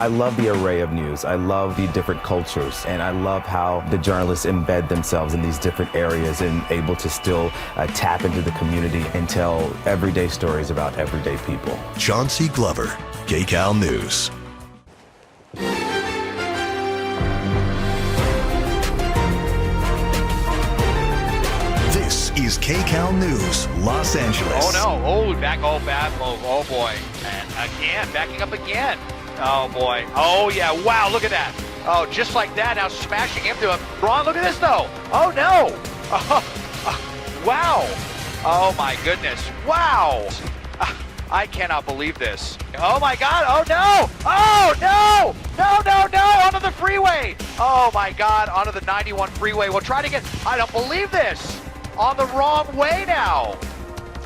I love the array of news. I love the different cultures, and I love how the journalists embed themselves in these different areas and able to still tap into the community and tell everyday stories about everyday people. Chauncy Glover, Kcal News. This is Kcal News, Los Angeles. Oh no! Oh, back! Oh, bad move! Oh boy! And again, backing up again. Oh boy! Oh yeah! Wow! Look at that! Oh, just like that! Now smashing into him. Ron, look at this though! Oh no! Wow! Oh my goodness! Wow! I cannot believe this. Oh my God! Oh no! Oh no! No! No! No! Onto the freeway! Oh my God! Onto the 91 freeway. We'll try to get. I don't believe this. On the wrong way now.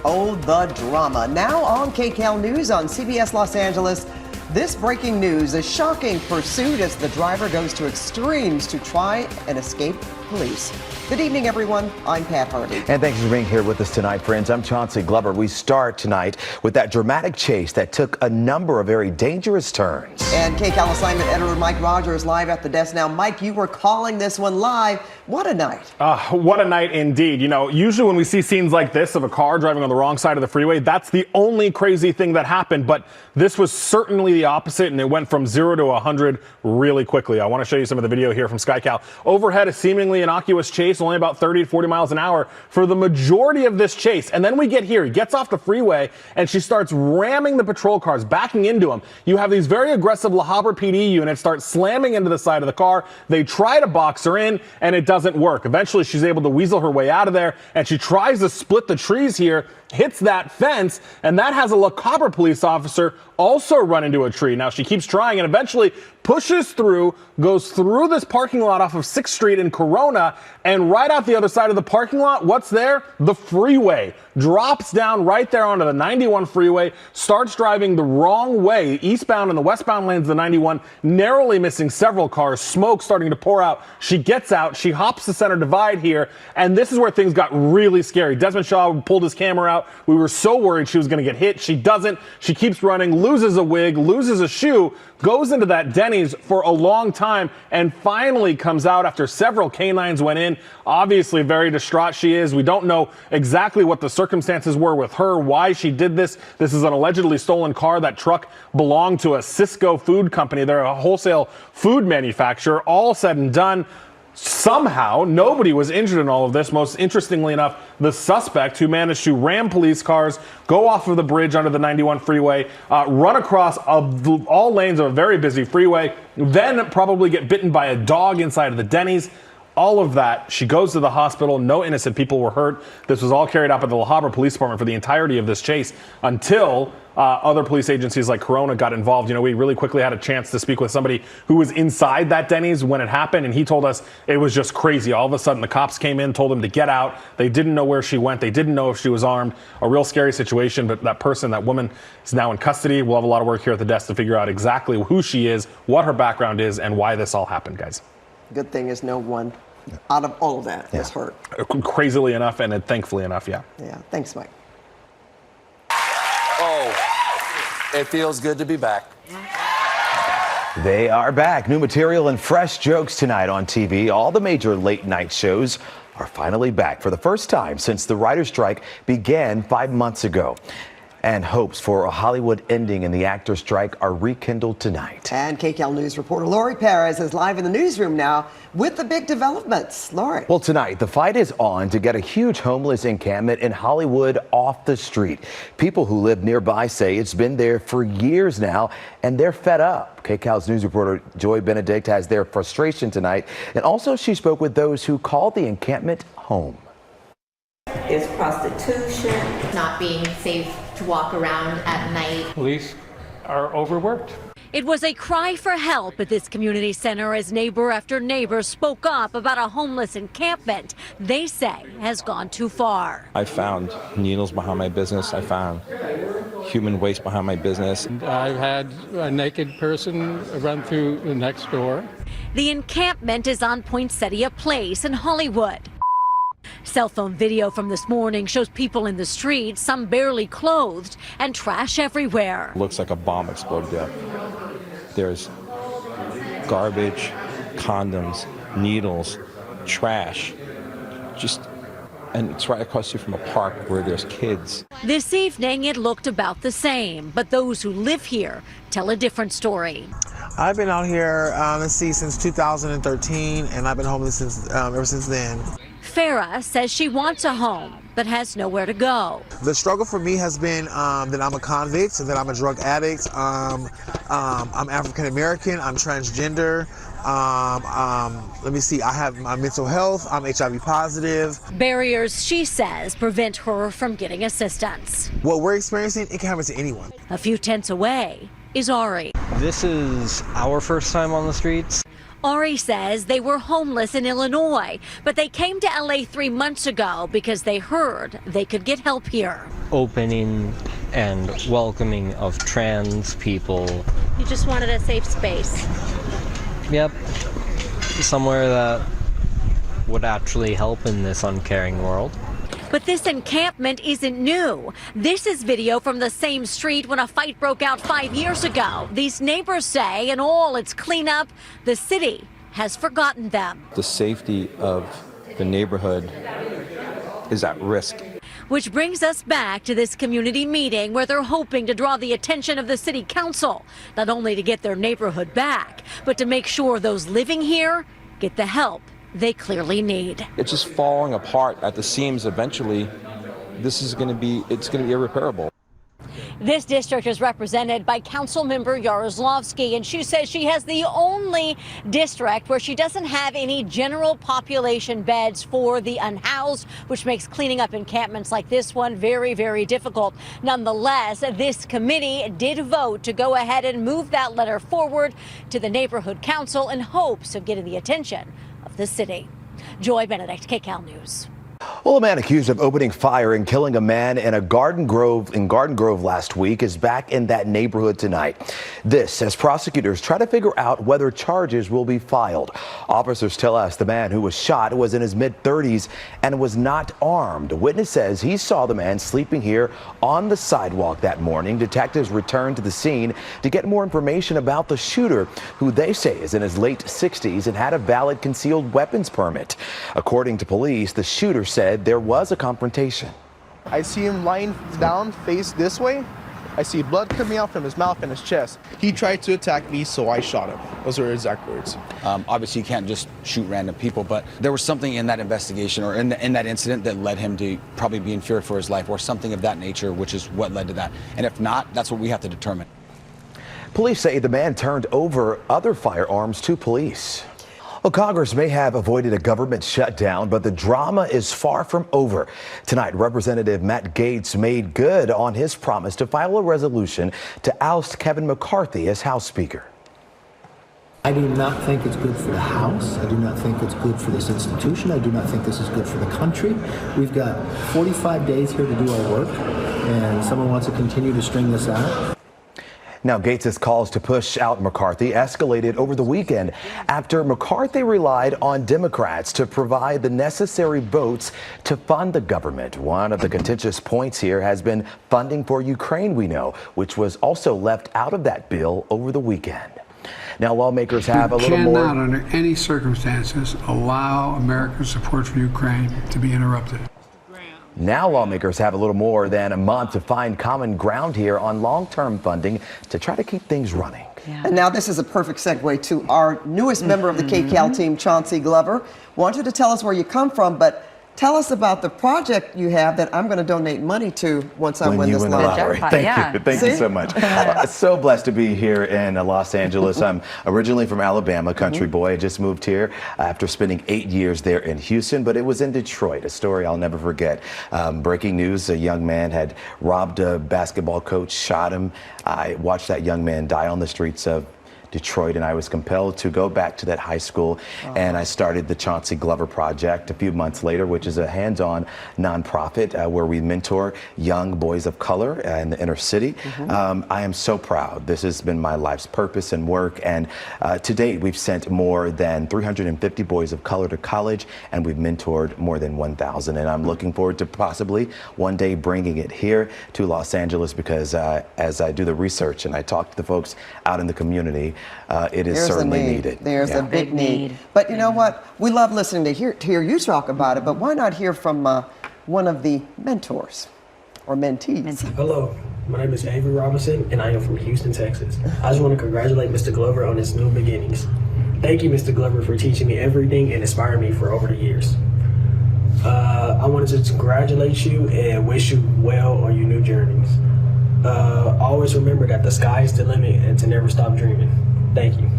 Oh, the drama. Now on Kcal News on CBS Los Angeles. This breaking news, a shocking pursuit as the driver goes to extremes to try and escape police. Good evening, everyone. I'm Pat Hardy. And thanks for being here with us tonight, friends. I'm Chauncy Glover. We start tonight with that dramatic chase that took a number of very dangerous turns. And Kcal assignment editor Mike Rogers live at the desk now. Mike, you were calling this one live. What a night. What a night indeed. You know, usually when we see scenes like this of a car driving on the wrong side of the freeway, that's the only crazy thing that happened. But this was certainly the opposite, and it went from 0 to 100 really quickly. I want to show you some of the video here from Kcal. Overhead, a seemingly innocuous chase, only about 30 to 40 miles an hour for the majority of this chase. And then we get here. He gets off the freeway, and she starts ramming the patrol cars, backing into him. You have these very aggressive La Habra PD units start slamming into the side of the car. They try to box her in, and it doesn't work. Eventually, she's able to weasel her way out of there, and she tries to split the trees here, hits that fence, and that has a La Habra police officer also run into a tree. Now she keeps trying and eventually pushes through, goes through this parking lot off of 6th Street in Corona, and right out the other side of the parking lot, what's there? The freeway. Drops down right there onto the 91 freeway, starts driving the wrong way, eastbound in the westbound lanes of the 91, narrowly missing several cars, smoke starting to pour out. She gets out, she hops the center divide here, and this is where things got really scary. Desmond Shaw pulled his camera out. We were so worried she was going to get hit. She doesn't. She keeps running, loses a wig, loses a shoe, goes into that Denny's for a long time, and finally comes out after several canines went in. Obviously very distraught she is. We don't know exactly what the circumstances were with her, why she did this. This is an allegedly stolen car. That truck belonged to a Cisco food company. They're a wholesale food manufacturer. All said and done, somehow nobody was injured in all of this. Most interestingly enough, the suspect, who managed to ram police cars, go off of the bridge under the 91 freeway, run across all lanes of a very busy freeway, then probably get bitten by a dog inside of the Denny's. All of that. She goes to the hospital. No innocent people were hurt. This was all carried out by the La Habra Police Department for the entirety of this chase until other police agencies like Corona got involved. You know, we really quickly had a chance to speak with somebody who was inside that Denny's when it happened, and he told us it was just crazy. All of a sudden, the cops came in, told him to get out. They didn't know where she went. They didn't know if she was armed. A real scary situation, but that person, that woman, is now in custody. We'll have a lot of work here at the desk to figure out exactly who she is, what her background is, and why this all happened, guys. Good thing is no one out of all of that was hurt. Crazily enough, and thankfully enough, yeah. Yeah, thanks, Mike. Oh, it feels good to be back. They are back. New material and fresh jokes tonight on TV. All the major late night shows are finally back for the first time since the writer's strike began 5 months ago. And hopes for a Hollywood ending in the actor strike are rekindled tonight. And Kcal News reporter Lori Perez is live in the newsroom now with the big developments. Lori. Well, tonight, the fight is on to get a huge homeless encampment in Hollywood off the street. People who live nearby say it's been there for years now, and they're fed up. Kcal's news reporter Joy Benedict has their frustration tonight. And also, she spoke with those who call the encampment home. There's prostitution. Not being safe to walk around at night. Police are overworked. It was a cry for help at this community center as neighbor after neighbor spoke up about a homeless encampment they say has gone too far. I found needles behind my business. I found human waste behind my business. I've had a naked person run through the next door. The encampment is on Poinsettia Place in Hollywood. Cell phone video from this morning shows people in the street, some barely clothed, and trash everywhere. Looks like a bomb exploded there. There's garbage, condoms, needles, trash, and it's right across you from a park where there's kids. This evening, it looked about the same, but those who live here tell a different story. I've been out here, since 2013, and I've been homeless ever since then. Farah says she wants a home, but has nowhere to go. The struggle for me has been that I'm a convict, that I'm a drug addict, I'm African American, I'm transgender. I have my mental health, I'm HIV positive. Barriers, she says, prevent her from getting assistance. What we're experiencing, it can happen to anyone. A few tents away is Ari. This is our first time on the streets. Ari says they were homeless in Illinois, but they came to LA 3 months ago because they heard they could get help here. Opening and welcoming of trans people. You just wanted a safe space. Yep. Somewhere that would actually help in this uncaring world. But this encampment isn't new. This is video from the same street when a fight broke out 5 years ago. These neighbors say in all its cleanup, the city has forgotten them. The safety of the neighborhood is at risk. Which brings us back to this community meeting where they're hoping to draw the attention of the city council, not only to get their neighborhood back, but to make sure those living here get the help they clearly need. It's just falling apart at the seams. Eventually, it's going to be irreparable. This district is represented by council member Yaroslavsky, and she says she has the only district where she doesn't have any general population beds for the unhoused, which makes cleaning up encampments like this one very, very difficult. Nonetheless, this committee did vote to go ahead and move that letter forward to the neighborhood council in hopes of getting the attention of the city. Joy Benedict, Kcal News. Well, a man accused of opening fire and killing a man in Garden Grove last week is back in that neighborhood tonight. This as prosecutors try to figure out whether charges will be filed. Officers tell us the man who was shot was in his mid-30s and was not armed. A witness says he saw the man sleeping here on the sidewalk that morning. Detectives returned to the scene to get more information about the shooter, who they say is in his late 60s and had a valid concealed weapons permit. According to police, the shooter said there was a confrontation. I see him lying down, face this way. I see blood coming out from his mouth and his chest. He tried to attack me, so I shot him. Those are his exact words. Obviously, you can't just shoot random people, but there was something in that investigation or in that incident that led him to probably be in fear for his life or something of that nature, which is what led to that. And if not, that's what we have to determine. Police say the man turned over other firearms to police. Well, Congress may have avoided a government shutdown, but the drama is far from over. Tonight, Representative Matt Gaetz made good on his promise to file a resolution to oust Kevin McCarthy as House Speaker. I do not think it's good for the House. I do not think it's good for this institution. I do not think this is good for the country. We've got 45 days here to do our work, and someone wants to continue to string this out. Now, Gaetz's calls to push out McCarthy escalated over the weekend after McCarthy relied on Democrats to provide the necessary votes to fund the government. One of the contentious points here has been funding for Ukraine, we know, which was also left out of that bill over the weekend. Now, lawmakers have a little more. You cannot, under any circumstances, allow America's support for Ukraine to be interrupted. Now lawmakers have a little more than a month to find common ground here on long-term funding to try to keep things running. Yeah. And now this is a perfect segue to our newest member of the Kcal team, Chauncy Glover. Wanted to tell us where you come from, but tell us about the project you have that I'm going to donate money to once I win this lottery. Thank you so much. So blessed to be here in Los Angeles. I'm originally from Alabama, country boy. I just moved here after spending 8 years there in Houston, but it was in Detroit, a story I'll never forget. Breaking news, a young man had robbed a basketball coach, shot him. I watched that young man die on the streets of Detroit, and I was compelled to go back to that high school, and I started the Chauncy Glover Project a few months later, which is a hands-on nonprofit where we mentor young boys of color in the inner city. I am so proud. This has been my life's purpose and work, and to date we've sent more than 350 boys of color to college, and we've mentored more than 1,000, and I'm looking forward to possibly one day bringing it here to Los Angeles, because as I do the research and I talk to the folks out in the community, it is There's certainly a need. needed. There's a big need. But you know what? We love listening to hear you talk about it, but why not hear from one of the mentors or mentees? Hello, my name is Avery Robinson, and I am from Houston, Texas. I just want to congratulate Mr. Glover on his new beginnings. Thank you, Mr. Glover, for teaching me everything and inspiring me for over the years. I wanted to congratulate you and wish you well on your new journeys. Always remember that the sky is the limit and to never stop dreaming. Thank you.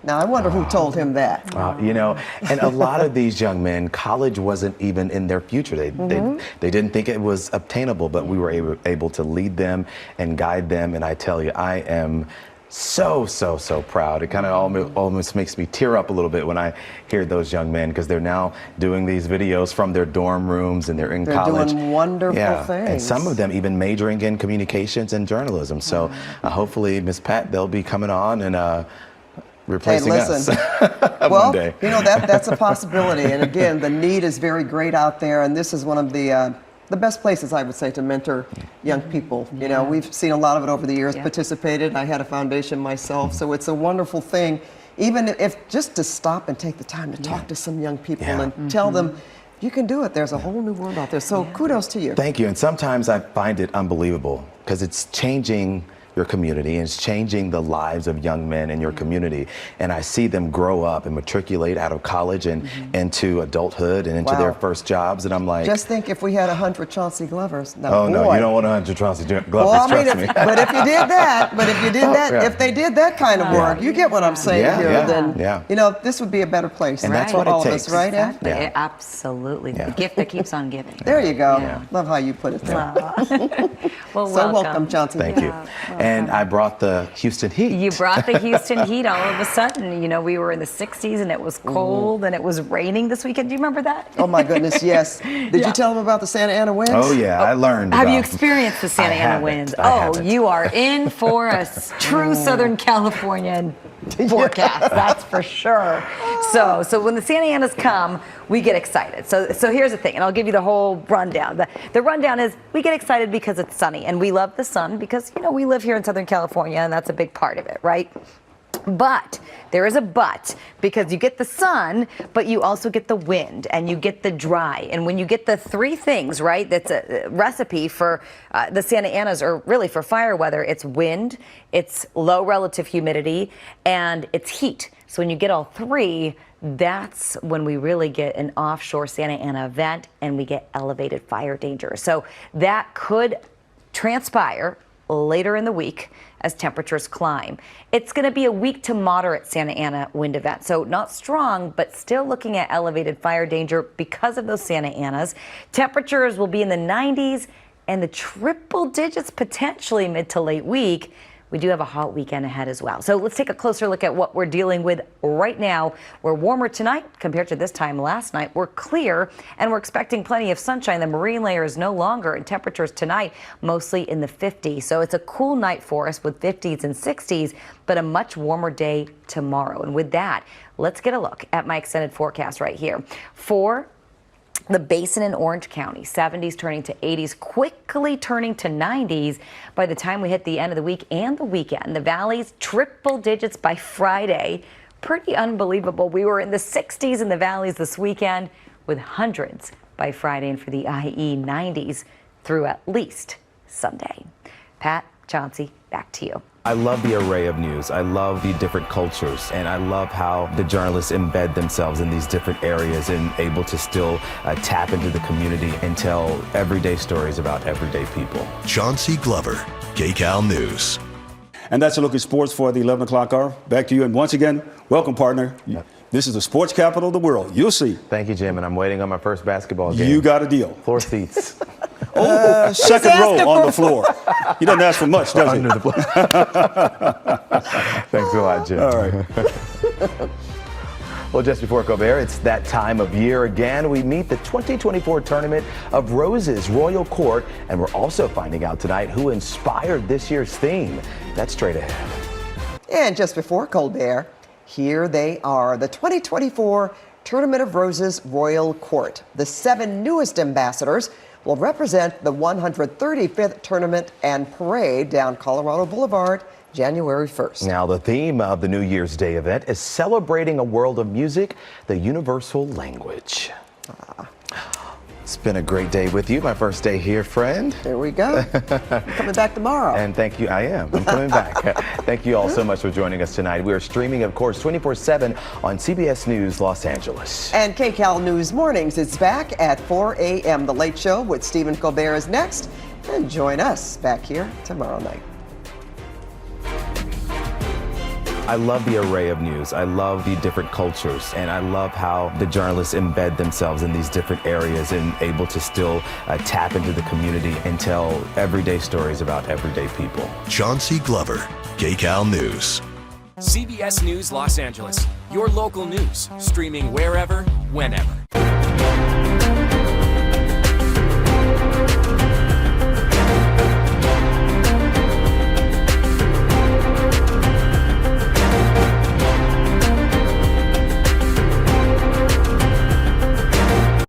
Now, I wonder who told him that. You know, and a lot of these young men, college wasn't even in their future. They didn't think it was obtainable, but we were able to lead them and guide them. And I tell you, I am so proud. It kind of almost makes me tear up a little bit when I hear those young men, because they're now doing these videos from their dorm rooms and they're in college. They're doing wonderful things. And some of them even majoring in communications and journalism. So hopefully, Miss Pat, they'll be coming on and replacing us well, one day. You know, that's a possibility. And again, the need is very great out there, and this is one of the best places, I would say, to mentor young people. You know, we've seen a lot of it over the years, participated. I had a foundation myself, so it's a wonderful thing, even if just to stop and take the time to talk to some young people and tell them, you can do it. There's a whole new world out there. So kudos to you. Thank you. And sometimes I find it unbelievable because it's changing your community and it's changing the lives of young men in your community. And I see them grow up and matriculate out of college and into adulthood and into their first jobs. And I'm like, just think if we had 100 Chauncey Glovers. No, you don't want 100 Chauncey Glovers, well, trust me. But if you did that, if they did that kind of work, you get what I'm saying here, then, you know, this would be a better place. And that's what it takes. Us, right, exactly. Absolutely. The gift that keeps on giving. There you go. Love how you put it there. Well, so welcome, Chauncey. Thank you. And I brought the Houston heat. You brought the Houston heat all of a sudden. You know, we were in the 60s and it was cold and it was raining this weekend. Do you remember that? Oh my goodness, yes. Did you tell them about the Santa Ana winds? Oh yeah, I learned. Have you experienced the Santa Ana winds? You are in for a true Southern Californian forecast, that's for sure. So when the Santa Anas come, we get excited. So here's the thing, and I'll give you the whole rundown. The rundown is we get excited because it's sunny, and we love the sun because, you know, we live here in Southern California, and that's a big part of it, right? But there is a but, because you get the sun, but you also get the wind and you get the dry. And when you get the three things, right, that's a recipe for the Santa Anas, or really for fire weather. It's wind, it's low relative humidity, and it's heat. So when you get all three, that's when we really get an offshore Santa Ana event and we get elevated fire danger. So that could transpire later in the week as temperatures climb. It's going to be a weak to moderate Santa Ana wind event, so not strong, but still looking at elevated fire danger because of those Santa Anas. Temperatures will be in the 90s and the triple digits potentially mid to late week. We do have a hot weekend ahead as well. So let's take a closer look at what we're dealing with right now. We're warmer tonight compared to this time last night. We're clear and we're expecting plenty of sunshine. The marine layer is no longer, and temperatures tonight mostly in the 50s. So it's a cool night for us with 50s and 60s, but a much warmer day tomorrow. And with that, let's get a look at my extended forecast right here. For the Basin in Orange County, 70s turning to 80s, quickly turning to 90s by the time we hit the end of the week and the weekend. The valleys, triple digits by Friday. Pretty unbelievable. We were in the 60s in the valleys this weekend with hundreds by Friday, and for the IE, 90s through at least Sunday. Pat, Chauncey, back to you. I love the array of news. I love the different cultures, and I love how the journalists embed themselves in these different areas and able to still tap into the community and tell everyday stories about everyday people. Chauncy Glover, Kcal News. And that's a look at sports for the 11 o'clock hour. Back to you. And once again, welcome, partner. This is the sports capital of the world. You'll see. Thank you, Jim. And I'm waiting on my first basketball game. You got a deal. Floor seats. Second row on the floor. He doesn't ask for much, does he? Under the floor. Thanks a lot, Jim. All right. Well, just before Colbert, it's that time of year again. We meet the 2024 Tournament of Roses Royal Court, and we're also finding out tonight who inspired this year's theme. That's straight ahead. And just before Colbert, here they are, the 2024 Tournament of Roses Royal Court. The 7 newest ambassadors will represent the 135th Tournament and Parade down Colorado Boulevard January 1st. Now, the theme of the New Year's Day event is celebrating a world of music, the universal language. It's been a great day with you. My first day here, friend. There we go. Coming back tomorrow. And thank you. I am. I'm coming back. Thank you all so much for joining us tonight. We are streaming, of course, 24/7 on CBS News Los Angeles. And Kcal News Mornings is back at 4 a.m. The Late Show with Stephen Colbert is next. And join us back here tomorrow night. I love the array of news. I love the different cultures, and I love how the journalists embed themselves in these different areas and able to still tap into the community and tell everyday stories about everyday people. Chauncy Glover, Kcal News. CBS News Los Angeles, your local news, streaming wherever, whenever.